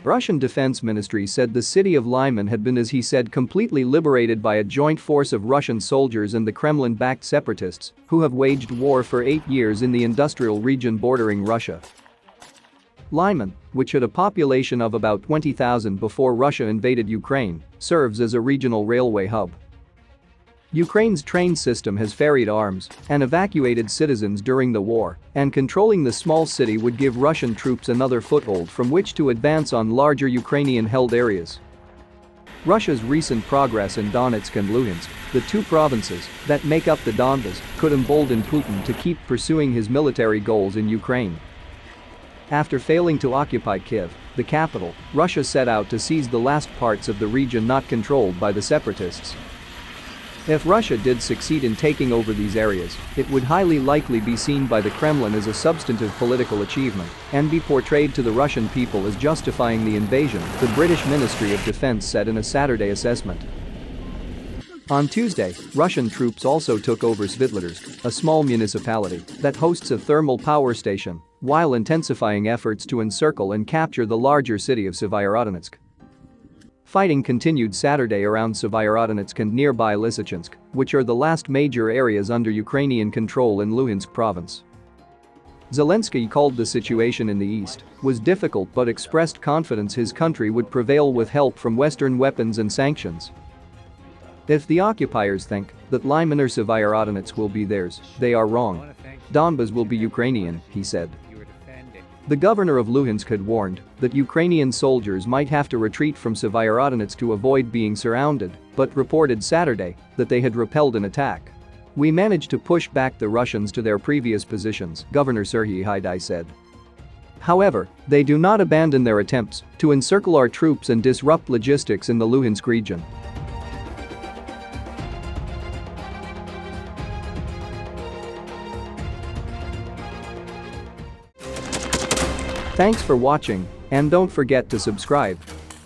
Russian Defense Ministry said the city of Lyman had been, as he said, completely liberated by a joint force of Russian soldiers and the Kremlin-backed separatists, who have waged war for 8 years in the industrial region bordering Russia. Lyman, which had a population of about 20,000 before Russia invaded Ukraine, serves as a regional railway hub. Ukraine's train system has ferried arms and evacuated citizens during the war, and controlling the small city would give Russian troops another foothold from which to advance on larger Ukrainian-held areas. Russia's recent progress in Donetsk and Luhansk, the two provinces that make up the Donbas, could embolden Putin to keep pursuing his military goals in Ukraine. After failing to occupy Kyiv, the capital, Russia set out to seize the last parts of the region not controlled by the separatists. If Russia did succeed in taking over these areas, it would highly likely be seen by the Kremlin as a substantive political achievement and be portrayed to the Russian people as justifying the invasion, the British Ministry of Defense said in a Saturday assessment. On Tuesday, Russian troops also took over Svitlodarsk, a small municipality that hosts a thermal power station, while intensifying efforts to encircle and capture the larger city of Sevyerodonetsk. Fighting continued Saturday around Sevyerodonetsk and nearby Lysychansk, which are the last major areas under Ukrainian control in Luhansk province. Zelensky called the situation in the east was difficult but expressed confidence his country would prevail with help from Western weapons and sanctions. If the occupiers think that Lyman or Sevyerodonetsk will be theirs, they are wrong. Donbas will be Ukrainian, he said. The governor of Luhansk had warned that Ukrainian soldiers might have to retreat from Sevyerodonetsk to avoid being surrounded, but reported Saturday that they had repelled an attack. "We managed to push back the Russians to their previous positions," Governor Serhiy Haidai said. However, they do not abandon their attempts to encircle our troops and disrupt logistics in the Luhansk region. Thanks for watching, and don't forget to subscribe.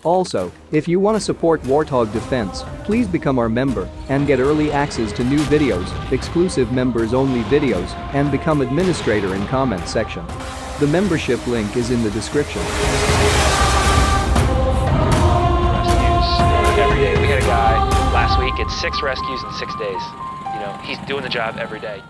Also, if you want to support Warthog Defense, please become our member and get early access to new videos, exclusive members-only videos, and become administrator in comment section. The membership link is in the description. Rescues every day. We had a guy last week at 6 rescues in 6 days. He's doing the job every day.